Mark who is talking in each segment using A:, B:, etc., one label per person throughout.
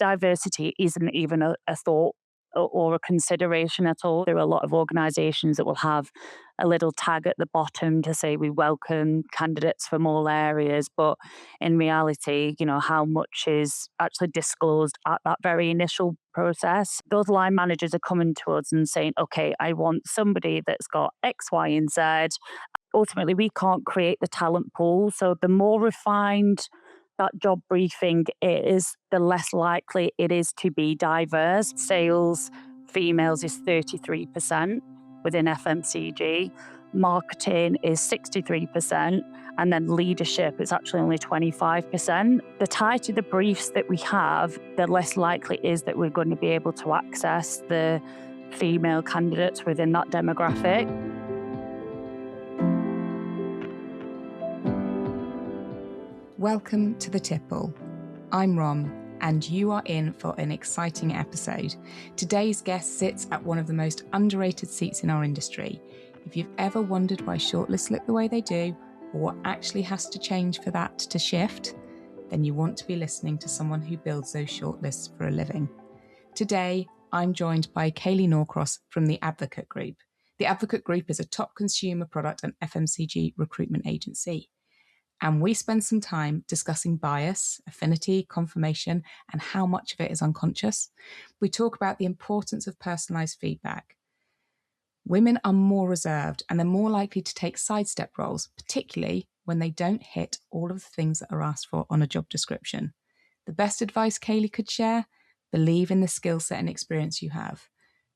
A: diversity isn't even a thought or a consideration at all. There are a lot of organisations that will have a little tag at the bottom to say we welcome candidates from all areas, but in reality, how much is actually disclosed at that very initial process. Those line managers are coming to us and saying, okay, I want somebody that's got X, Y, and Z. Ultimately, we can't create the talent pool. So the more refined that job briefing is, the less likely it is to be diverse. Sales females is 33% within FMCG. Marketing is 63%. And then leadership is actually only 25%. The tighter the briefs that we have, the less likely it is that we're going to be able to access the female candidates within that demographic.
B: Welcome to the Tipple. I'm Rom, and you are in for an exciting episode. Today's guest sits at one of the most underrated seats in our industry. If you've ever wondered why shortlists look the way they do, or what actually has to change for that to shift, then you want to be listening to someone who builds those shortlists for a living. Today, I'm joined by Kayleigh Norcross from the Advocate Group. The Advocate Group is a top consumer product and FMCG recruitment agency. And we spend some time discussing bias, affinity, confirmation, and how much of it is unconscious. We talk about the importance of personalised feedback. Women are more reserved and they're more likely to take sidestep roles, particularly when they don't hit all of the things that are asked for on a job description. The best advice Kayleigh could share: believe in the skill set and experience you have.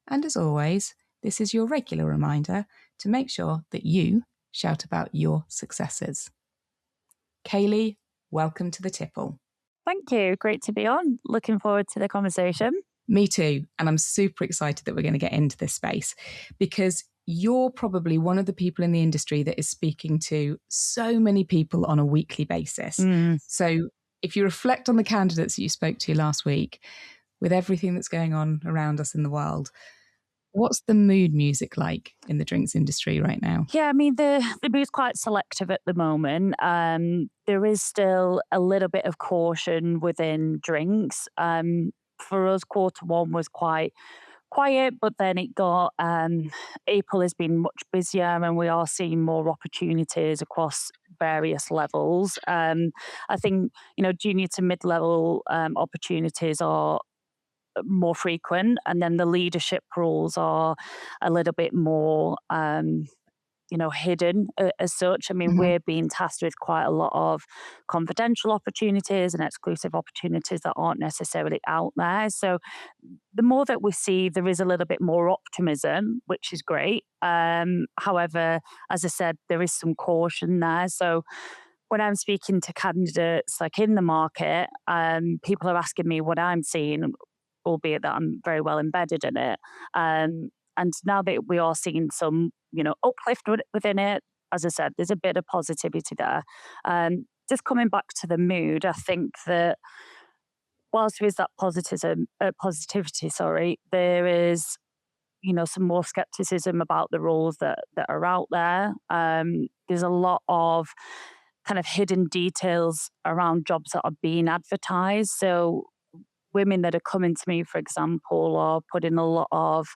B: And as always, this is your regular reminder to make sure that you shout about your successes. Kayleigh, welcome to the Tipple.
A: Thank you. Great to be on. Looking forward to the conversation.
B: Me too. And I'm super excited that we're going to get into this space because you're probably one of the people in the industry that is speaking to so many people on a weekly basis. So if you reflect on the candidates that you spoke to last week, with everything that's going on around us in the world, what's the mood music like in the drinks industry right now?
A: Yeah, I mean, the mood's quite selective at the moment. There is still a little bit of caution within drinks. For us, quarter one was quite quiet, but then it got, April has been much busier and we are seeing more opportunities across various levels. I think, junior to mid-level opportunities are more frequent, and then the leadership roles are a little bit more hidden as such. I mean, we're being tasked with quite a lot of confidential opportunities and exclusive opportunities that aren't necessarily out there. So the more that we see, there is a little bit more optimism, which is great. However, as I said, there is some caution there. So when I'm speaking to candidates like in the market, people are asking me what I'm seeing, albeit that I'm very well embedded in it. And now that we are seeing some, uplift within it, as I said, there's a bit of positivity there. Just coming back to the mood, I think that whilst there is that positivity, there is, some more skepticism about the roles that are out there. There's a lot of kind of hidden details around jobs that are being advertised. So women that are coming to me, for example, are putting a lot of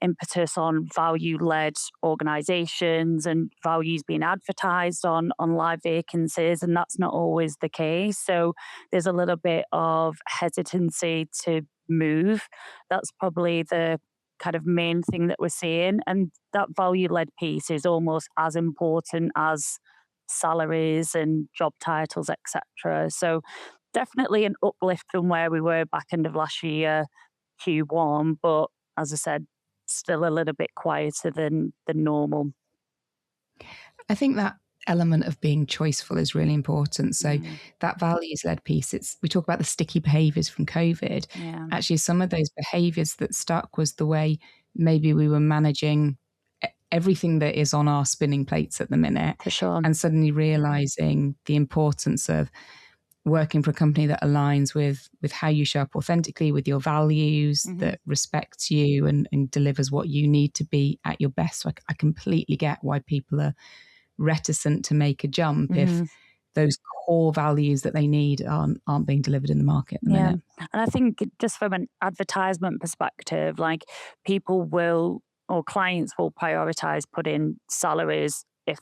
A: impetus on value-led organisations and values being advertised on live vacancies, and that's not always the case. So there's a little bit of hesitancy to move. That's probably the kind of main thing that we're seeing, and that value-led piece is almost as important as salaries and job titles, etc. So definitely an uplift from where we were back end of last year, Q1, but as I said, still a little bit quieter than normal.
B: I think that element of being choiceful is really important. So that values-led piece, we talk about the sticky behaviours from COVID.
A: Yeah.
B: Actually, some of those behaviours that stuck was the way maybe we were managing everything that is on our spinning plates at the minute.
A: For sure.
B: And suddenly realising the importance of working for a company that aligns with how you show up authentically, with your values, that respects you and delivers what you need to be at your best. So I completely get why people are reticent to make a jump if those core values that they need aren't being delivered in the market at the
A: Yeah.
B: minute.
A: And I think just from an advertisement perspective, like people will or clients will prioritize putting salaries if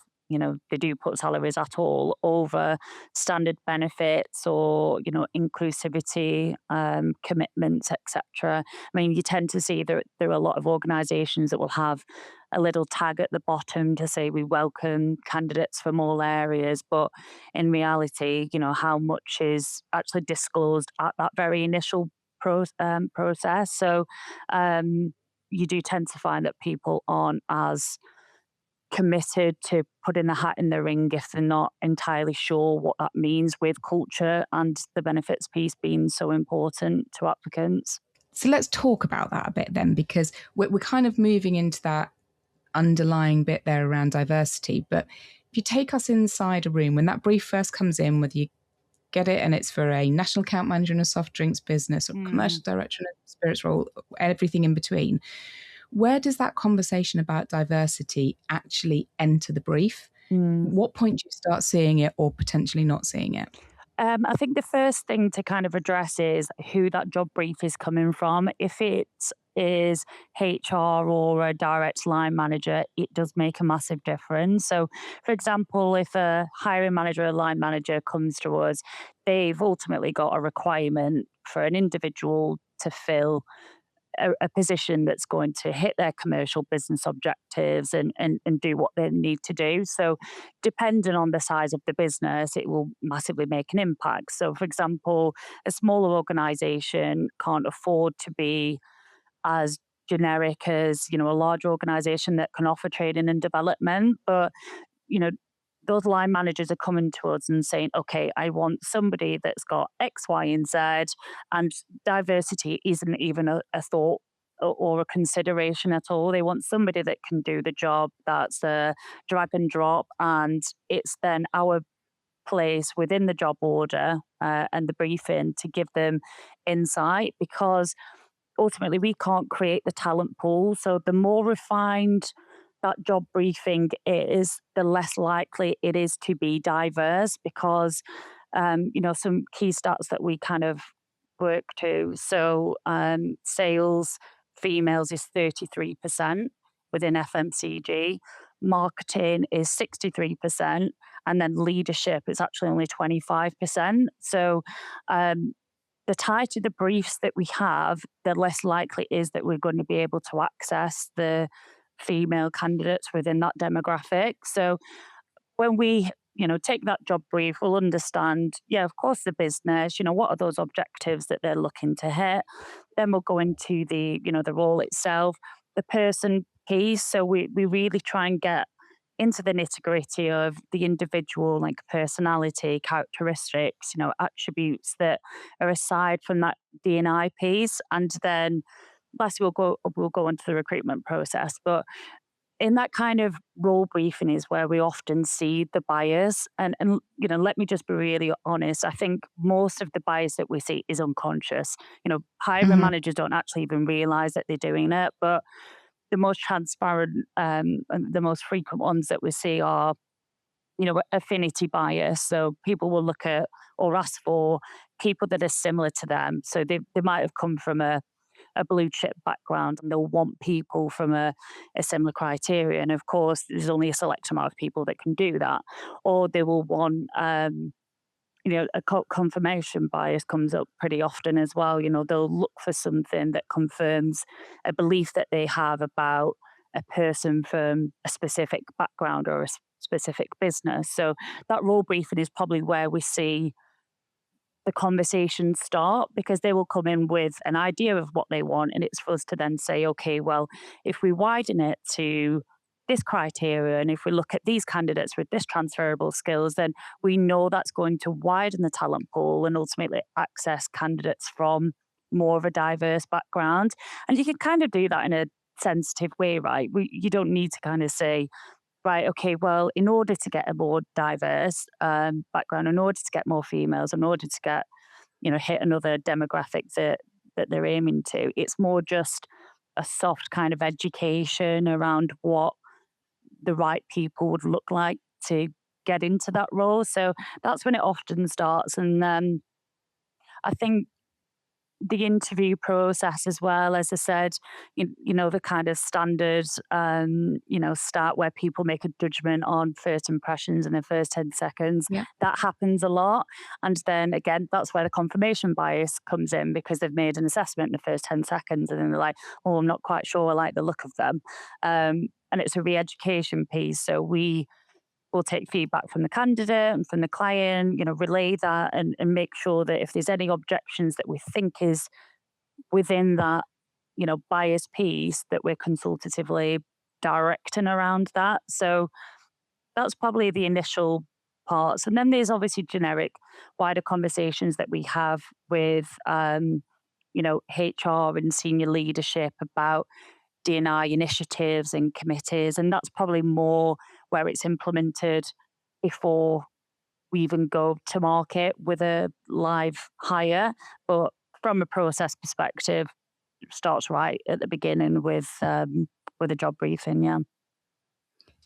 A: they do put salaries at all over standard benefits or inclusivity commitments, etc. I mean, you tend to see there are a lot of organizations that will have a little tag at the bottom to say we welcome candidates from all areas, but in reality, how much is actually disclosed at that very initial process. So you do tend to find that people aren't as committed to putting the hat in the ring if they're not entirely sure what that means with culture and the benefits piece being so important to applicants.
B: So let's talk about that a bit then, because we're kind of moving into that underlying bit there around diversity. But if you take us inside a room, when that brief first comes in, whether you get it and it's for a national account manager in a soft drinks business or commercial director in a spirits role, everything in between, where does that conversation about diversity actually enter the brief?
A: Mm.
B: What point do you start seeing it or potentially not seeing it?
A: I think the first thing to kind of address is who that job brief is coming from. If it is HR or a direct line manager, it does make a massive difference. So, for example, if a hiring manager or line manager comes to us, they've ultimately got a requirement for an individual to fill a position that's going to hit their commercial business objectives and do what they need to do. So, depending on the size of the business, it will massively make an impact. So, for example, a smaller organization can't afford to be as generic as a large organization that can offer training and development. But you know, those line managers are coming to us and saying, okay, I want somebody that's got X, Y, and Z, and diversity isn't even a thought or a consideration at all. They want somebody that can do the job, that's a drag and drop, and it's then our place within the job order and the briefing to give them insight, because ultimately we can't create the talent pool. So the more refined that job briefing is, the less likely it is to be diverse, because some key stats that we kind of work to. So sales females is 33% within FMCG, marketing is 63%, and then leadership is actually only 25%. So the tighter the briefs that we have, the less likely it is that we're going to be able to access the female candidates within that demographic. So when we take that job brief, we'll understand, yeah, of course, the business, what are those objectives that they're looking to hit. Then we'll go into the role itself, the person piece. So we really try and get into the nitty gritty of the individual, like personality, characteristics, attributes that are aside from that D&I piece. And then lastly, we'll go into the recruitment process. But in that kind of role briefing is where we often see the bias. And let me just be really honest. I think most of the bias that we see is unconscious. Hiring
B: Mhm.
A: managers don't actually even realize that they're doing it. But the most transparent and the most frequent ones that we see are, affinity bias. So people will look at or ask for people that are similar to them. So they might have come from a blue chip background and they'll want people from a similar criteria. And of course, there's only a select amount of people that can do that. Or they will want, confirmation bias comes up pretty often as well. They'll look for something that confirms a belief that they have about a person from a specific background or a specific business. So that role briefing is probably where we see the conversations start, because they will come in with an idea of what they want, and it's for us to then say, okay, well, if we widen it to this criteria and if we look at these candidates with this transferable skills, then we know that's going to widen the talent pool and ultimately access candidates from more of a diverse background. And you can kind of do that in a sensitive way, right? You don't need to kind of say, right, okay, well, in order to get a more diverse background, in order to get more females, in order to get, hit another demographic that they're aiming to, it's more just a soft kind of education around what the right people would look like to get into that role. So that's when it often starts. And I think the interview process as well, as I said, the kind of standard, start where people make a judgment on first impressions in the first 10 seconds.
B: Yeah.
A: That happens a lot. And then again, that's where the confirmation bias comes in because they've made an assessment in the first 10 seconds and then they're like, oh, I'm not quite sure I like the look of them. And it's a re education piece. So we'll take feedback from the candidate and from the client, relay that and make sure that if there's any objections that we think is within that, bias piece, that we're consultatively directing around that. So that's probably the initial parts. And then there's obviously generic, wider conversations that we have with, HR and senior leadership about D&I initiatives and committees. And that's probably more where it's implemented before we even go to market with a live hire. But from a process perspective, it starts right at the beginning with a job briefing. Yeah.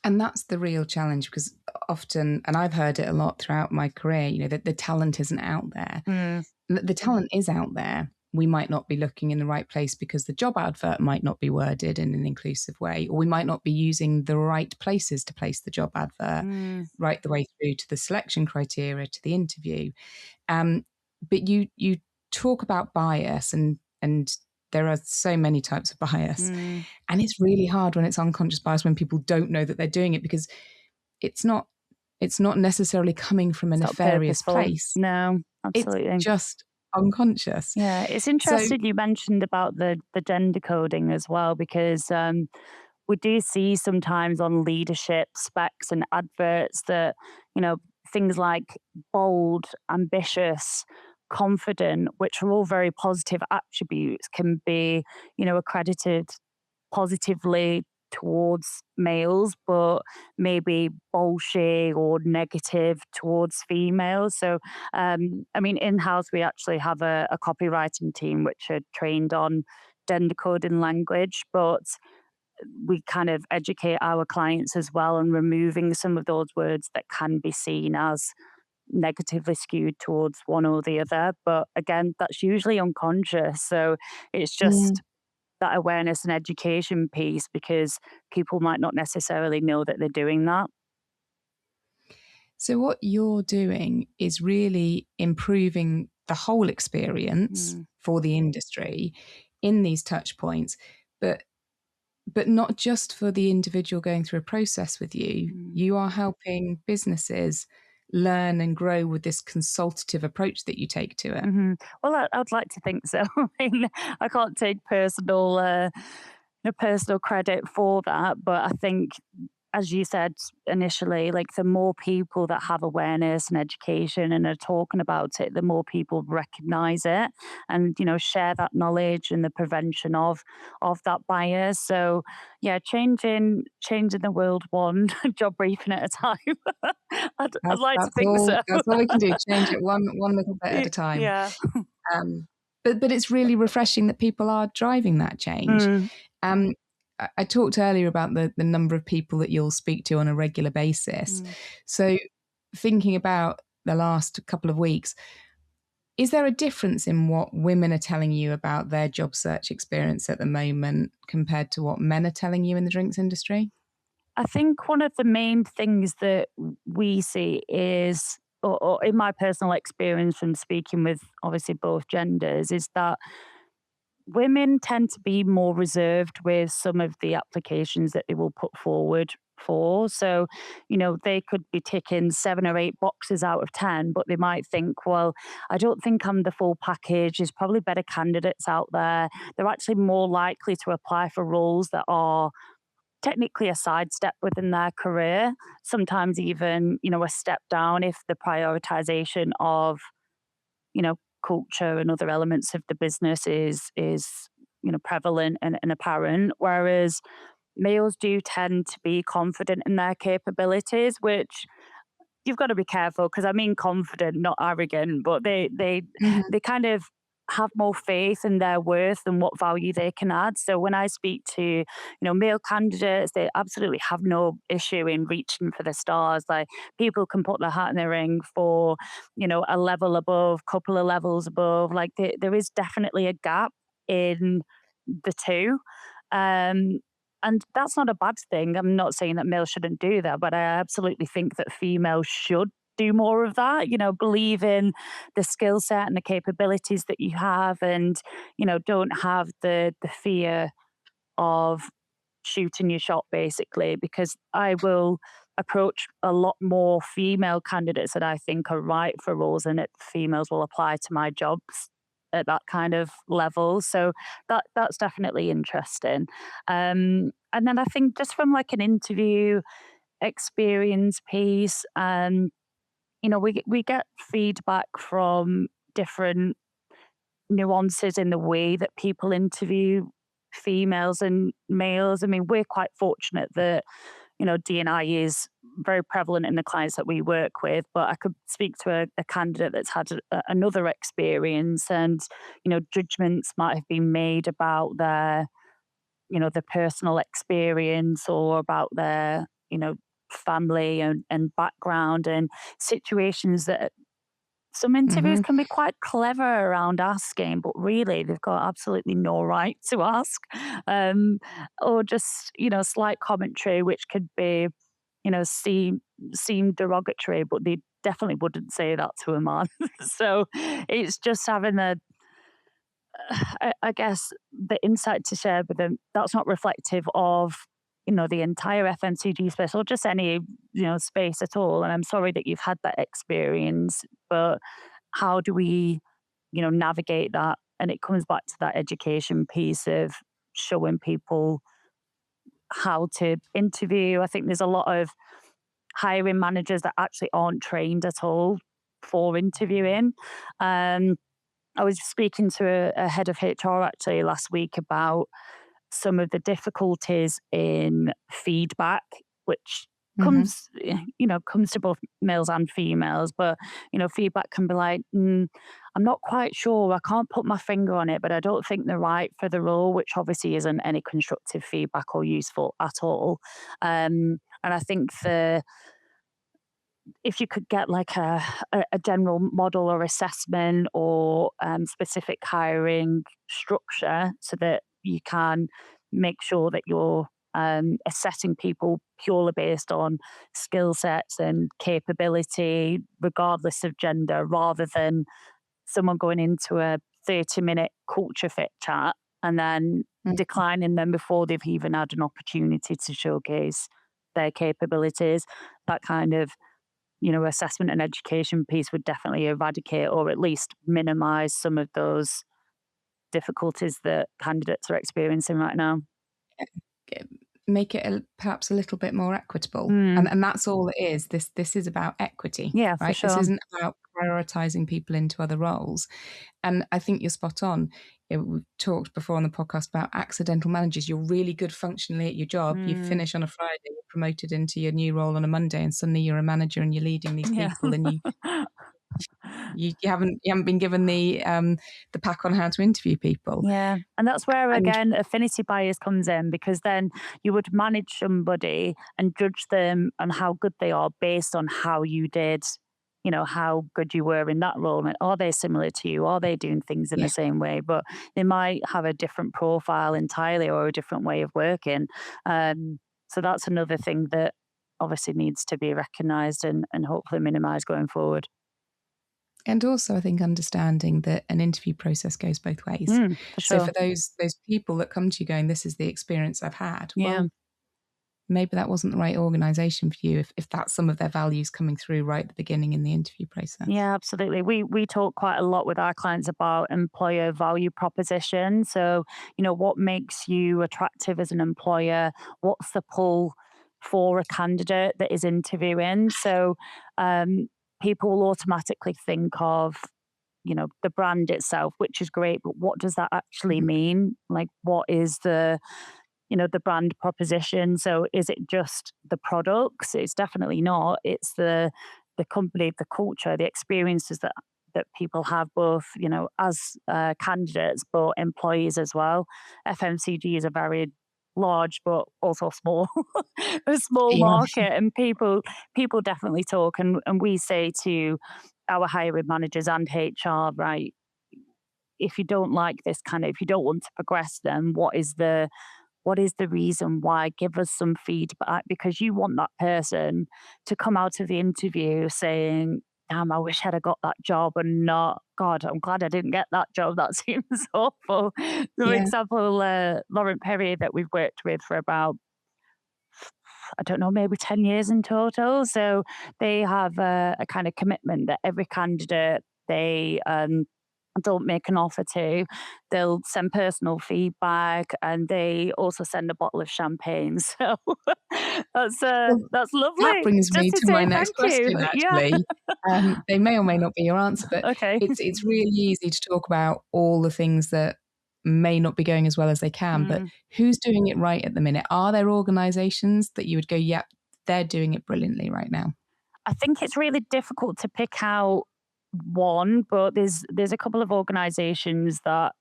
B: And that's the real challenge because often, and I've heard it a lot throughout my career, that the talent isn't out there.
A: Mm,
B: The talent is out there. We might not be looking in the right place because the job advert might not be worded in an inclusive way, or we might not be using the right places to place the job advert right the way through to the selection criteria, to the interview. But you talk about bias and there are so many types of bias. And it's really hard when it's unconscious bias when people don't know that they're doing it because it's not necessarily coming from a
A: it's not
B: nefarious
A: purposeful.
B: place.
A: No,
B: It's
A: absolutely.
B: just unconscious.
A: Yeah, it's
B: So,
A: interesting you mentioned about the gender coding as well, because we do see sometimes on leadership specs and adverts that, things like bold, ambitious, confident, which are all very positive attributes, can be, accredited positively towards males, but maybe bullshit or negative towards females. So, in house, we actually have a copywriting team which are trained on gender coding language, but we kind of educate our clients as well on removing some of those words that can be seen as negatively skewed towards one or the other. But again, that's usually unconscious. So it's
B: mm,
A: just that awareness and education piece because people might not necessarily know that they're doing that.
B: so what you're doing is really improving the whole experience
A: Mm,
B: for the industry in these touch points, but not just for the individual going through a process with you.
A: mm.
B: You are helping businesses learn and grow with this consultative approach that you take to it.
A: Well, I'd like to think so. I can't take personal credit for that, but I think, as you said initially, like the more people that have awareness and education and are talking about it, the more people recognize it and share that knowledge and the prevention of that bias. So yeah, changing the world one job briefing at a time. I'd like to think so.
B: That's all we can do. Change it one little bit at a time.
A: Yeah.
B: Um, but it's really refreshing that people are driving that change.
A: Mm,
B: Um, I talked earlier about the number of people that you'll speak to on a regular basis.
A: mm.
B: So thinking about the last couple of weeks, is there a difference in what women are telling you about their job search experience at the moment compared to what men are telling you in the drinks industry?
A: I think one of the main things that we see is, or in my personal experience from speaking with obviously both genders, is that women tend to be more reserved with some of the applications that they will put forward for. So, they could be ticking 7 or 8 boxes out of 10, but they might think, well, I don't think I'm the full package. There's probably better candidates out there. They're actually more likely to apply for roles that are technically a sidestep within their career, sometimes even, a step down if the prioritization of, culture and other elements of the business is prevalent and apparent. Whereas males do tend to be confident in their capabilities, which you've got to be careful because I mean confident, not arrogant, but they
B: Mhm.
A: they kind of have more faith in their worth and what value they can add. So when I speak to, male candidates, they absolutely have no issue in reaching for the stars. Like, people can put their hat in the ring for, a level above, couple of levels above. Like, there is definitely a gap in the two. Um, and that's not a bad thing. I'm not saying that males shouldn't do that, but I absolutely think that females should do more of that. Believe in the skill set and the capabilities that you have, and don't have the fear of shooting your shot, basically, because I will approach a lot more female candidates that I think are right for roles, and that females will apply to my jobs at that kind of level. So that's definitely interesting. And then I think, just from like an interview experience piece, we get feedback from different nuances in the way that people interview females and males. I mean, we're quite fortunate that, D&I is very prevalent in the clients that we work with, but I could speak to a candidate that's had another experience, and, judgments might have been made about their personal experience, or about their, family and background, and situations that some interviews
B: Hmm.
A: can be quite clever around asking, but really they've got absolutely no right to ask. Um, or just, slight commentary, which could be, seem derogatory, but they definitely wouldn't say that to a man. So it's just having I guess, the insight to share with them. That's not reflective of, the entire FMCG space, or just any, space at all. And I'm sorry that you've had that experience, but how do we, navigate that? And it comes back to that education piece of showing people how to interview. I think there's a lot of hiring managers that actually aren't trained at all for interviewing. Um, I was speaking to a head of HR actually last week about some of the difficulties in feedback, which
B: Hmm.
A: comes to both males and females. But feedback can be like, I'm not quite sure. I can't put my finger on it, but I don't think they're right for the role, which obviously isn't any constructive feedback or useful at all. And I think if you could get like a general model or assessment, or specific hiring structure, so that you can make sure that you're assessing people purely based on skill sets and capability, regardless of gender, rather than someone going into a 30-minute culture fit chat and then declining them before they've even had an opportunity to showcase their capabilities. That kind of assessment and education piece would definitely eradicate, or at least minimize, some of those difficulties that candidates are experiencing right now.
B: Make it perhaps a little bit more equitable,
A: Mm,
B: and that's all it is. This is about equity,
A: yeah, for
B: right? This
A: sure.
B: isn't about prioritizing people into other roles. And I think you're spot on. We've talked before on the podcast about accidental managers. You're really good functionally at your job. You
A: Mm,
B: finish on a Friday, you're promoted into your new role on a Monday, and suddenly you're a manager and you're leading these
A: yeah.
B: people, and you haven't been given the pack on how to interview people.
A: Yeah, and that's where,
B: And
A: again, affinity bias comes in, because then you would manage somebody and judge them on how good they are based on how you did, how good you were in that role. And are they similar to you? Are they doing things in
B: yeah,
A: the same way? But they might have a different profile entirely, or a different way of working. So that's another thing that obviously needs to be recognised, and hopefully minimised going forward.
B: and also I think understanding that an interview process goes both ways.
A: For
B: So
A: sure.
B: for those people that come to you going, this is the experience I've had,
A: Yeah.
B: well, maybe that wasn't the right organization for you if that's some of their values coming through right at the beginning in the interview process.
A: Yeah, absolutely. We talk quite a lot with our clients about employer value proposition. So, what makes you attractive as an employer? What's the pull for a candidate that is interviewing? So, um, people will automatically think of, the brand itself, which is great, but what does that actually
B: Mhm.
A: mean? Like, what is the brand proposition? So is it just the products? It's definitely not. It's the company, the culture, the experiences that that people have, both, as candidates, but employees as well. FMCG is a very large but also small a small
B: Yeah.
A: market, and people definitely talk, and we say to our hiring managers and HR, right, if you don't like this if you don't want to progress, then what is the reason why? Give us some feedback, because you want that person to come out of the interview saying, damn, I wish I'd have got that job, and not, God, I'm glad I didn't get that job. That seems awful. For
B: Yeah.
A: example, Laurent Perrier, that we've worked with for about, I don't know, maybe 10 years in total. So they have a kind of commitment that every candidate they don't make an offer to, they'll send personal feedback, and they also send a bottle of champagne. So
B: Well,
A: that's
B: that
A: lovely.
B: brings
A: Just
B: me
A: to
B: to my
A: say
B: next
A: thank you.
B: question,
A: Yeah.
B: actually. They may or may not be your answer, but
A: Okay.
B: it's really easy to talk about all the things that may not be going as well as they can, but
A: Mm.
B: who's doing it right at the minute? Are there organisations that you would go, "Yep, they're doing it brilliantly right now"?
A: I think it's really difficult to pick out one, but there's a couple of organisations that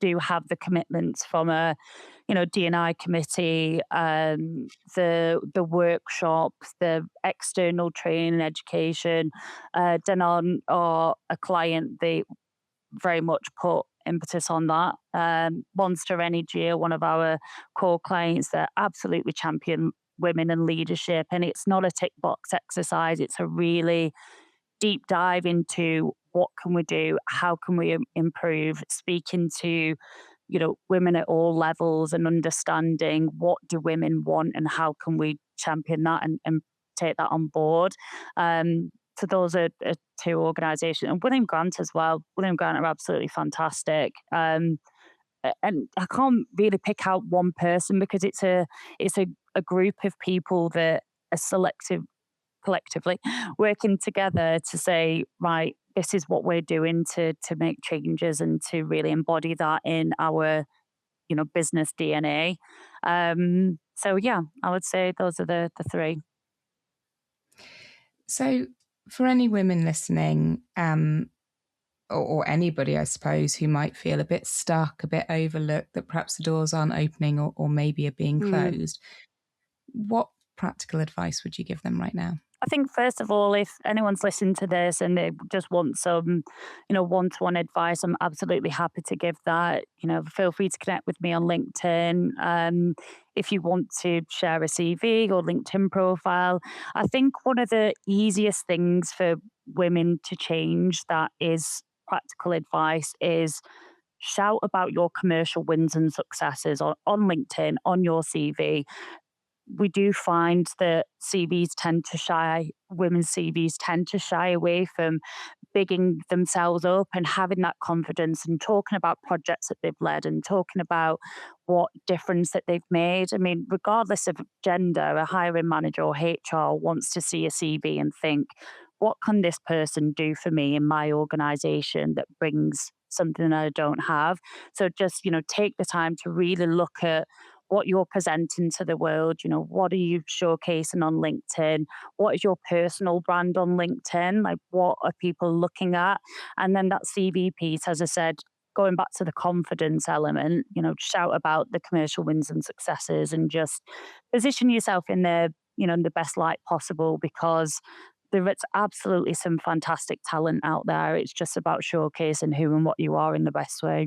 A: do have the commitments from a D&I committee, the workshops, the external training education. Denon are a client, they very much put impetus on that. Monster Energy are one of our core clients that absolutely champion women and leadership, and it's not a tick box exercise. It's a really deep dive into what can we do, how can we improve, speaking to women at all levels and understanding what do women want and how can we champion that, and take that on board. So those are two organisations, and William Grant as well. William Grant are absolutely fantastic. And I can't really pick out one person, because it's a group of people that are selective collectively working together to say, right, this is what we're doing to make changes and to really embody that in our business DNA. So yeah, I would say those are the three.
B: So, for any women listening, or anybody, I suppose, who might feel a bit stuck, a bit overlooked, that perhaps the doors aren't opening or maybe are being
A: Mm.
B: closed, what practical advice would you give them right now?
A: I think, first of all, if anyone's listening to this and they just want some, one-to-one advice, I'm absolutely happy to give that. Feel free to connect with me on LinkedIn. If you want to share a CV or LinkedIn profile, I think one of the easiest things for women to change, that is practical advice, is shout about your commercial wins and successes on LinkedIn, on your CV. We do find that women's CVs tend to shy away from bigging themselves up and having that confidence and talking about projects that they've led and talking about what difference that they've made. I mean, regardless of gender, a hiring manager or HR wants to see a CV and think, what can this person do for me in my organization that brings something that I don't have? So just, take the time to really look at what you're presenting to the world. What are you showcasing on LinkedIn? What is your personal brand on LinkedIn? Like, what are people looking at? And then that CV piece, as I said, going back to the confidence element, shout about the commercial wins and successes, and just position yourself in the best light possible, because there is absolutely some fantastic talent out there. It's just about showcasing who and what you are in the best way.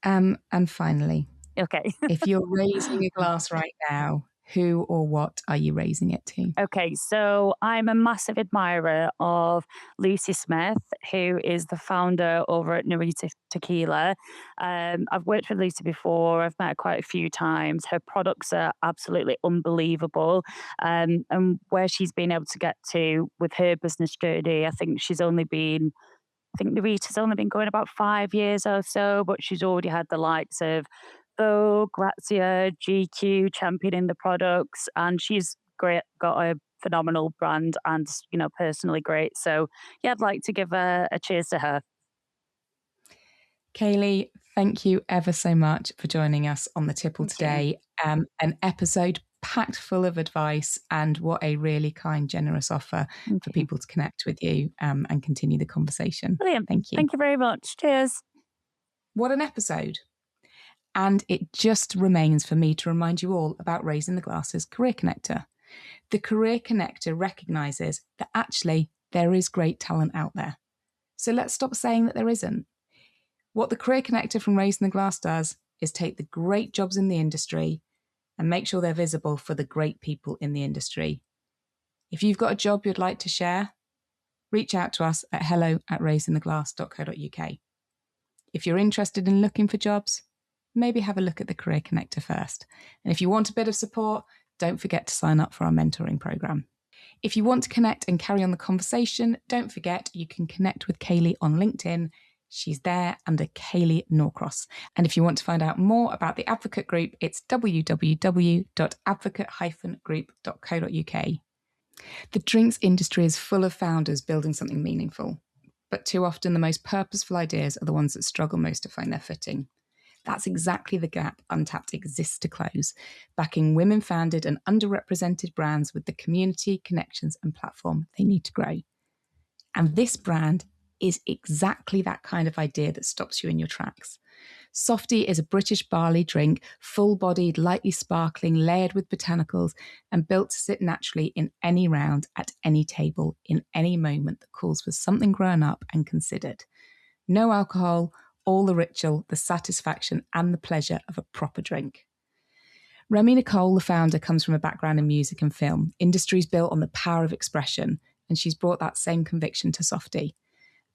B: And finally,
A: Okay.
B: if you're raising a glass right now, who or what are you raising it to?
A: Okay, so I'm a massive admirer of Lucy Smith, who is the founder over at Narita Tequila. I've worked with Lucy before. I've met her quite a few times. Her products are absolutely unbelievable. And where she's been able to get to with her business journey, I think Narita's only been going about 5 years or so, but she's already had the likes of Vogue, Grazia, GQ championing the products, and she's got a phenomenal brand, and personally great. So yeah, I'd like to give a cheers to her.
B: Kayleigh, thank you ever so much for joining us on the Tipple
A: Thank you.
B: today. An episode packed full of advice, and what a really kind, generous offer for people to connect with you and continue the conversation.
A: Brilliant.
B: Thank you.
A: Thank you very much. Cheers.
B: What an episode. And it just remains for me to remind you all about Raising the Glass's Career Connector. The Career Connector recognises that actually there is great talent out there. So let's stop saying that there isn't. What the Career Connector from Raising the Glass does is take the great jobs in the industry and make sure they're visible for the great people in the industry. If you've got a job you'd like to share, reach out to us at hello@raisingtheglass.co.uk. If you're interested in looking for jobs, maybe have a look at the Career Connector first. And if you want a bit of support, don't forget to sign up for our mentoring programme. If you want to connect and carry on the conversation, don't forget you can connect with Kayleigh on LinkedIn. She's there under Kayleigh Norcross. And if you want to find out more about the Advocate Group, it's www.advocate-group.co.uk. The drinks industry is full of founders building something meaningful, but too often the most purposeful ideas are the ones that struggle most to find their footing. That's exactly the gap Untapped exists to close, backing women-founded and underrepresented brands with the community, connections and platform they need to grow. And this brand is exactly that kind of idea that stops you in your tracks. Softy is a British barley drink, full-bodied, lightly sparkling, layered with botanicals, and built to sit naturally in any round, at any table, in any moment that calls for something grown up and considered. No alcohol, all the ritual, the satisfaction, and the pleasure of a proper drink. Remy Nicole, the founder, comes from a background in music and film, industries built on the power of expression, and she's brought that same conviction to Softy.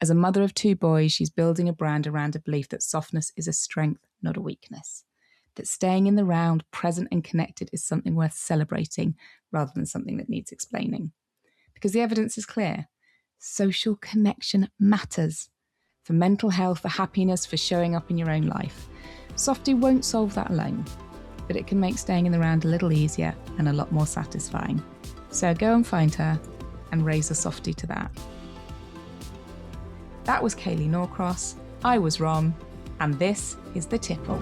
B: As a mother of 2 boys, she's building a brand around a belief that softness is a strength, not a weakness. That staying in the round, present and connected is something worth celebrating rather than something that needs explaining. Because the evidence is clear. Social connection matters. For mental health, for happiness, for showing up in your own life. Softy won't solve that alone, but it can make staying in the round a little easier and a lot more satisfying. So go and find her and raise a Softy to that. That was Kayleigh Norcross, I was Rom, and this is the Tipple.